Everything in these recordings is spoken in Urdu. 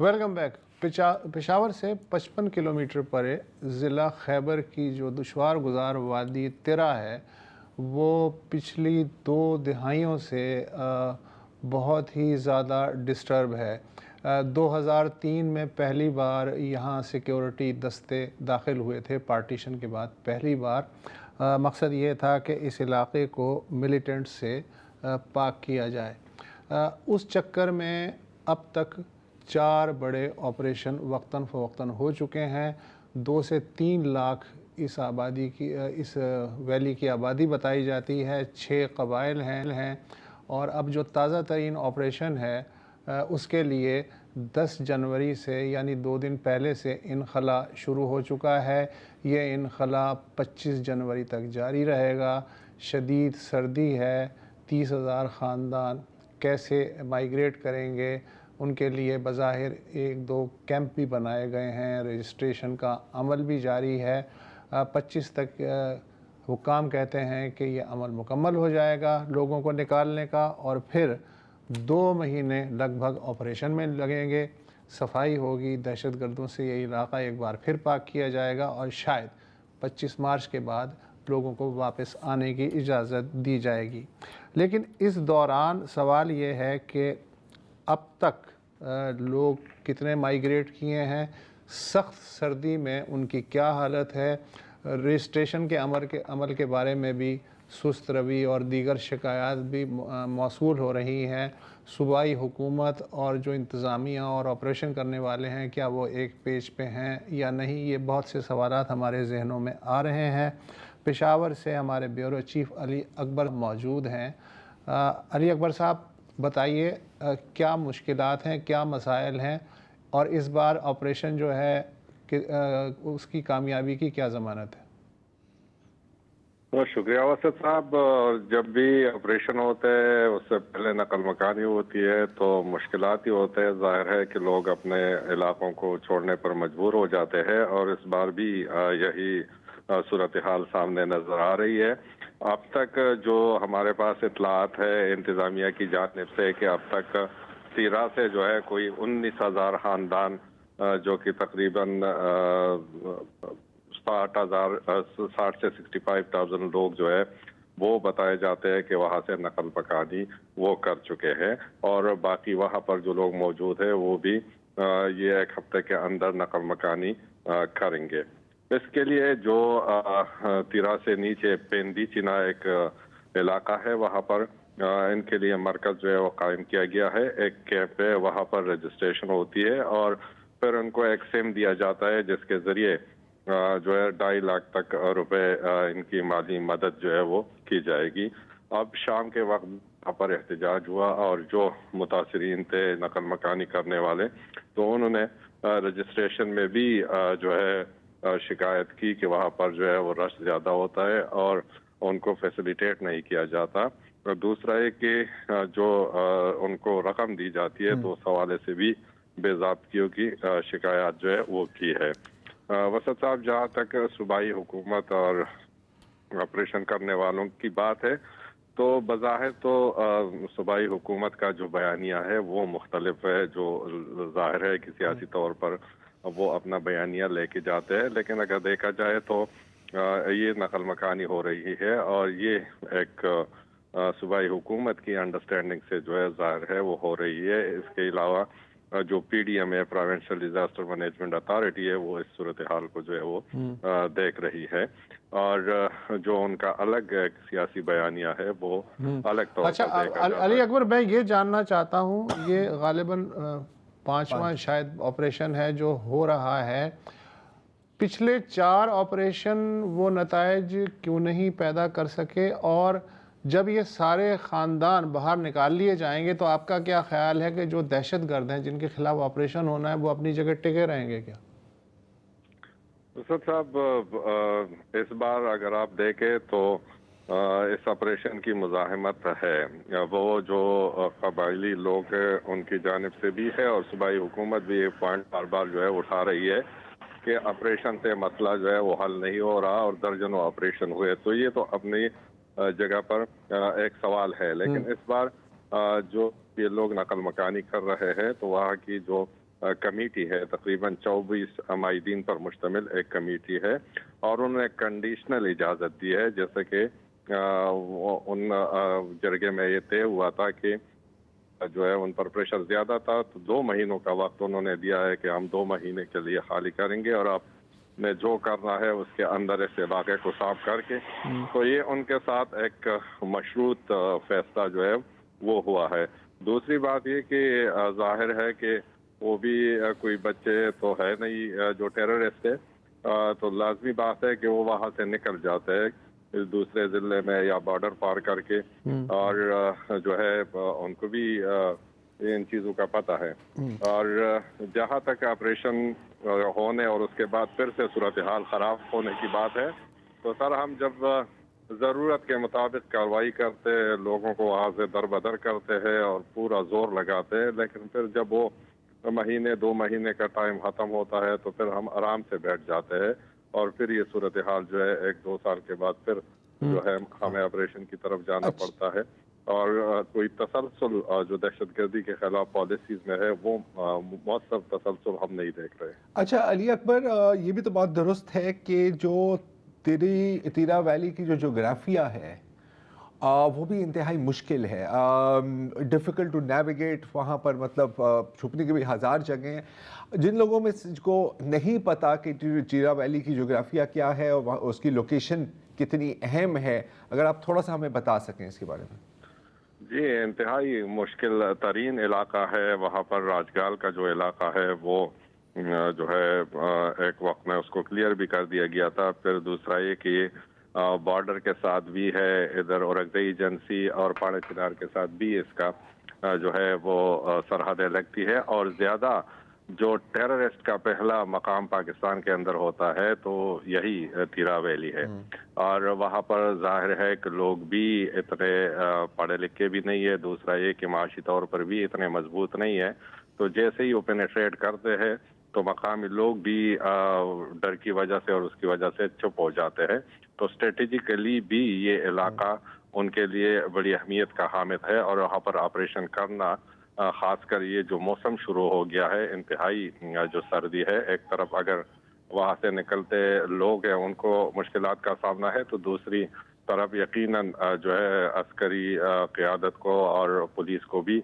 Welcome back. پشاور سے 55 کلومیٹر پرے ضلع خیبر کی جو دشوار گزار وادی ترا ہے وہ پچھلی 2 دہائیوں سے بہت ہی زیادہ ڈسٹرب ہے۔ 2003 میں پہلی بار یہاں سیکیورٹی دستے داخل ہوئے تھے پارٹیشن کے بعد پہلی بار۔ مقصد یہ تھا کہ اس علاقے کو ملیٹنٹ سے پاک کیا جائے۔ اس چکر میں اب تک 4 بڑے آپریشن وقتاً فوقتاً ہو چکے ہیں۔ 2 سے 3 لاکھ اس ویلی کی آبادی بتائی جاتی ہے، 6 قبائل ہیں، اور اب جو تازہ ترین آپریشن ہے اس کے لیے 10 جنوری سے یعنی 2 دن پہلے سے انخلا شروع ہو چکا ہے۔ یہ انخلا 25 جنوری تک جاری رہے گا۔ شدید سردی ہے، 30,000 خاندان کیسے مائیگریٹ کریں گے؟ ان کے لیے بظاہر 1-2 کیمپ بھی بنائے گئے ہیں، رجسٹریشن کا عمل بھی جاری ہے۔ 25 تک حکام کہتے ہیں کہ یہ عمل مکمل ہو جائے گا لوگوں کو نکالنے کا، اور پھر 2 مہینے لگ بھگ آپریشن میں لگیں گے۔ صفائی ہوگی، دہشت گردوں سے یہ علاقہ ایک بار پھر پاک کیا جائے گا، اور شاید 25 مارچ کے بعد لوگوں کو واپس آنے کی اجازت دی جائے گی۔ لیکن اس دوران سوال یہ ہے کہ اب تک لوگ کتنے مائیگریٹ کیے ہیں، سخت سردی میں ان کی کیا حالت ہے، رجسٹریشن کے عمل کے بارے میں بھی سست روی اور دیگر شکایات بھی موصول ہو رہی ہیں۔ صوبائی حکومت اور جو انتظامیہ اور آپریشن کرنے والے ہیں کیا وہ ایک پیج پہ ہیں یا نہیں، یہ بہت سے سوالات ہمارے ذہنوں میں آ رہے ہیں۔ پشاور سے ہمارے بیورو چیف علی اکبر موجود ہیں۔ علی اکبر صاحب بتائیے کیا مشکلات ہیں، کیا مسائل ہیں، اور اس بار آپریشن جو ہے اس کی کامیابی کی کیا ضمانت ہے؟ بہت شکریہ واسط صاحب۔ جب بھی آپریشن ہوتا ہے اس سے پہلے نقل مکانی ہوتی ہے تو مشکلات ہی ہوتے ہیں۔ ظاہر ہے کہ لوگ اپنے علاقوں کو چھوڑنے پر مجبور ہو جاتے ہیں، اور اس بار بھی یہی صورتحال سامنے نظر آ رہی ہے۔ اب تک جو ہمارے پاس اطلاعات ہے انتظامیہ کی جانب سے کہ اب تک تیرا سے جو ہے کوئی 19,000 خاندان جو کہ تقریباً 60 سے 65,000 لوگ جو ہے وہ بتائے جاتے ہیں کہ وہاں سے نقل مکانی وہ کر چکے ہیں، اور باقی وہاں پر جو لوگ موجود ہیں وہ بھی یہ 1 ہفتے کے اندر نقل مکانی کریں گے۔ اس کے لیے جو تیرا سے نیچے پیندی چنا ایک علاقہ ہے، وہاں پر ان کے لیے مرکز جو ہے وہ قائم کیا گیا ہے۔ ایک کیمپ ہے، وہاں پر رجسٹریشن ہوتی ہے، اور پھر ان کو ایک سم دیا جاتا ہے جس کے ذریعے جو ہے 2.5 لاکھ تک روپے ان کی مالی مدد جو ہے وہ کی جائے گی۔ اب شام کے وقت وہاں پر احتجاج ہوا، اور جو متاثرین تھے نقل مکانی کرنے والے تو انہوں نے رجسٹریشن میں بھی جو ہے شکایت کی کہ وہاں پر جو ہے وہ رش زیادہ ہوتا ہے اور ان کو فیسیلیٹیٹ نہیں کیا جاتا۔ اور دوسرا ہے کہ جو ان کو رقم دی جاتی ہے تو اس حوالے سے بھی بے ضابطگیوں کی شکایات جو ہے وہ کی ہے۔ وسط صاحب، جہاں تک صوبائی حکومت اور آپریشن کرنے والوں کی بات ہے تو بظاہر تو صوبائی حکومت کا جو بیانیہ ہے وہ مختلف ہے، جو ظاہر ہے کہ سیاسی طور پر وہ اپنا بیانیہ لے کے جاتے ہیں، لیکن اگر دیکھا جائے تو یہ نقل مکانی ہو رہی ہے، اور یہ ایک صوبائی حکومت کی انڈرسٹینڈنگ سے جو ہے ظاہر ہے وہ ہو رہی ہے۔ اس کے علاوہ جو پی ڈی ایم ہے، پروونشل ڈیزاسٹر مینجمنٹ اتھارٹی ہے، وہ اس صورتحال کو جو ہے وہ دیکھ رہی ہے، اور جو ان کا الگ ایک سیاسی بیانیہ ہے وہ الگ طور پر دیکھا جاتا ہے۔ علی اکبر، میں یہ جاننا چاہتا ہوں، یہ غالباً 5واں شاید آپریشن ہے جو ہو رہا ہے، پچھلے 4 آپریشن وہ نتائج کیوں نہیں پیدا کر سکے، اور جب یہ سارے خاندان باہر نکال لیے جائیں گے تو آپ کا کیا خیال ہے کہ جو دہشت گرد ہیں جن کے خلاف آپریشن ہونا ہے وہ اپنی جگہ ٹکے رہیں گے کیا؟ اسد صاحب، اس بار اگر آپ دیکھیں تو اس آپریشن کی مزاحمت ہے، وہ جو قبائلی لوگ ہیں ان کی جانب سے بھی ہے، اور صوبائی حکومت بھی یہ پوائنٹ بار بار جو ہے اٹھا رہی ہے کہ آپریشن سے مسئلہ جو ہے وہ حل نہیں ہو رہا، اور درجنوں آپریشن ہوئے، تو یہ تو اپنی جگہ پر ایک سوال ہے۔ لیکن اس بار جو یہ لوگ نقل مکانی کر رہے ہیں تو وہاں کی جو کمیٹی ہے، تقریباً 24 معاہدین پر مشتمل ایک کمیٹی ہے، اور انہوں نے کنڈیشنل اجازت دی ہے، جیسے کہ ان جرگے میں یہ طے ہوا تھا کہ جو ہے ان پر پریشر زیادہ تھا، تو 2 مہینوں کا وقت انہوں نے دیا ہے کہ ہم 2 مہینے کے لیے خالی کریں گے، اور آپ نے جو کرنا ہے اس کے اندر اس علاقے کو صاف کر کے، تو یہ ان کے ساتھ ایک مشروط فیصلہ جو ہے وہ ہوا ہے۔ دوسری بات یہ کہ ظاہر ہے کہ وہ بھی کوئی بچے تو ہے نہیں جو ٹیررسٹ ہے، تو لازمی بات ہے کہ وہ وہاں سے نکل جاتے ہیں دوسرے ضلع میں یا بارڈر پار کر کے، اور جو ہے ان کو بھی ان چیزوں کا پتہ ہے۔ اور جہاں تک آپریشن ہونے اور اس کے بعد پھر سے صورتحال خراب ہونے کی بات ہے، تو سر ہم جب ضرورت کے مطابق کارروائی کرتے ہیں، لوگوں کو وہاں سے در بدر کرتے ہیں اور پورا زور لگاتے ہیں، لیکن پھر جب وہ مہینے 2 مہینے کا ٹائم ختم ہوتا ہے تو پھر ہم آرام سے بیٹھ جاتے ہیں، اور پھر یہ صورتحال جو ہے 1-2 سال کے بعد پھر جو ہے ہمیں آپریشن کی طرف جانا پڑتا ہے، اور کوئی تسلسل جو دہشت گردی کے خلاف پالیسیز میں ہے وہ مؤثر تسلسل ہم نہیں دیکھ رہے۔ اچھا علی اکبر، یہ بھی تو بات درست ہے کہ جو تیرا ویلی کی جو جغرافیہ ہے وہ بھی انتہائی مشکل ہے، ڈیفیکلٹ ٹو نیویگیٹ، وہاں پر مطلب چھپنے کی بھی ہزار جگہیں ہیں۔ جن لوگوں میں کو نہیں پتا کہ تیرا ویلی کی جغرافیہ کیا ہے اور اس کی لوکیشن کتنی اہم ہے، اگر آپ تھوڑا سا ہمیں بتا سکیں اس کے بارے میں۔ جی، انتہائی مشکل ترین علاقہ ہے وہاں پر۔ راجگال کا جو علاقہ ہے وہ جو ہے ایک وقت میں اس کو کلیئر بھی کر دیا گیا تھا، پھر دوسرا یہ کہ بارڈر کے ساتھ بھی ہے، ادھر اورگزئی ایجنسی اور پاڑے چنار کے ساتھ بھی اس کا جو ہے وہ سرحدیں لگتی ہے، اور زیادہ جو ٹیررسٹ کا پہلا مقام پاکستان کے اندر ہوتا ہے تو یہی تیرا ویلی ہے، اور وہاں پر ظاہر ہے کہ لوگ بھی اتنے پڑھے لکھے بھی نہیں ہے، دوسرا یہ کہ معاشی طور پر بھی اتنے مضبوط نہیں ہے، تو جیسے ہی وہ پینیٹریٹ کرتے ہیں تو مقامی لوگ بھی ڈر کی وجہ سے اور اس کی وجہ سے چپ ہو جاتے ہیں، تو اسٹریٹجیکلی بھی یہ علاقہ ان کے لیے بڑی اہمیت کا حامل ہے، اور وہاں پر آپریشن کرنا، خاص کر یہ جو موسم شروع ہو گیا ہے، انتہائی جو سردی ہے، ایک طرف اگر وہاں سے نکلتے لوگ ہیں ان کو مشکلات کا سامنا ہے، تو دوسری طرف یقیناً جو ہے عسکری قیادت کو اور پولیس کو بھی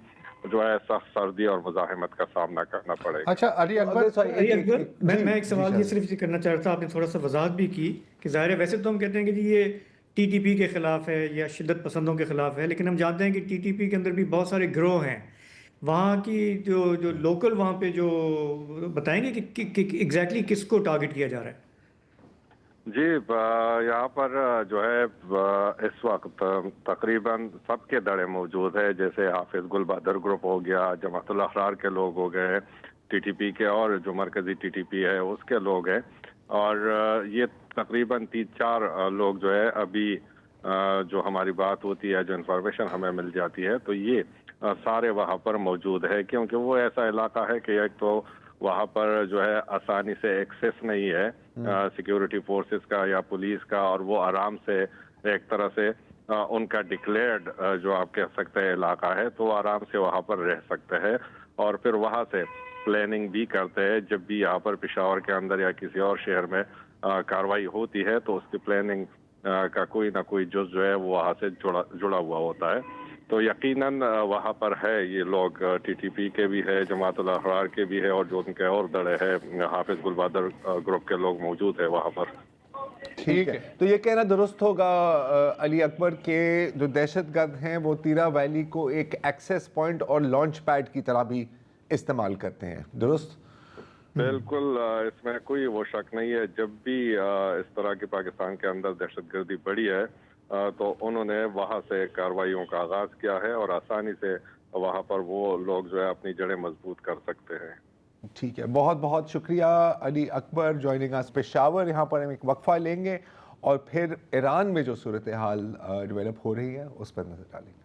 جو ہے سخت سردی اور مزاحمت کا سامنا کرنا پڑے گا۔ اچھا علی اکبر، میں ایک سوال یہ صرف کرنا چاہ رہا تھا، آپ نے تھوڑا سا وضاحت بھی کی کہ ظاہر ہے ویسے تو ہم کہتے ہیں کہ جی یہ ٹی ٹی پی کے خلاف ہے یا شدت پسندوں کے خلاف ہے، لیکن ہم جانتے ہیں کہ ٹی ٹی پی کے اندر بھی بہت سارے گروہ ہیں، وہاں کی جو لوکل وہاں پہ جو بتائیں گے کہ ایگزیکٹلی کس کو ٹارگٹ کیا جا رہا ہے؟ جی، یہاں پر جو ہے اس وقت تقریباً سب کے دڑے موجود ہے، جیسے حافظ گل بہادر گروپ ہو گیا، جماعت الاحرار کے لوگ ہو گئے، ٹی ٹی پی کے اور جو مرکزی ٹی ٹی پی ہے اس کے لوگ ہیں، اور یہ تقریباً 3-4 لوگ جو ہے ابھی جو ہماری بات ہوتی ہے، جو انفارمیشن ہمیں مل جاتی ہے، تو یہ سارے وہاں پر موجود ہے، کیونکہ وہ ایسا علاقہ ہے کہ ایک تو وہاں پر جو ہے آسانی سے ایکسیس نہیں ہے سیکیورٹی فورسز کا یا پولیس کا، اور وہ آرام سے ایک طرح سے ان کا ڈکلیئرڈ جو آپ کہہ سکتے ہیں علاقہ ہے، تو آرام سے وہاں پر رہ سکتے ہیں، اور پھر وہاں سے پلاننگ بھی کرتے ہیں۔ جب بھی یہاں پر پشاور کے اندر یا کسی اور شہر میں کاروائی ہوتی ہے تو اس کی پلاننگ کا کوئی نہ کوئی جز جو ہے وہ وہاں سے جڑا ہوا ہوتا ہے، تو یقیناً وہاں پر ہے یہ لوگ، ٹی ٹی پی کے بھی ہے، جماعت الاحرار کے بھی ہے، اور جو ان کے اور دڑے ہے حافظ گل بہادر گروپ کے لوگ موجود ہے وہاں پر۔ ٹھیک ہے، تو یہ کہنا درست ہوگا علی اکبر کہ جو دہشت گرد ہیں وہ تیرا ویلی کو ایک ایکسیس پوائنٹ اور لانچ پیڈ کی طرح بھی استعمال کرتے ہیں، درست؟ بالکل، اس میں کوئی وہ شک نہیں ہے، جب بھی اس طرح کی پاکستان کے اندر دہشت گردی بڑھی ہے تو انہوں نے وہاں سے کارروائیوں کا آغاز کیا ہے، اور آسانی سے وہاں پر وہ لوگ جو ہے اپنی جڑیں مضبوط کر سکتے ہیں۔ ٹھیک ہے، بہت بہت شکریہ علی اکبر جوائننگ اس پشاور۔ یہاں پر ہم ایک وقفہ لیں گے اور پھر ایران میں جو صورتحال ڈیولپ ہو رہی ہے اس پر نظر ڈالیں گے۔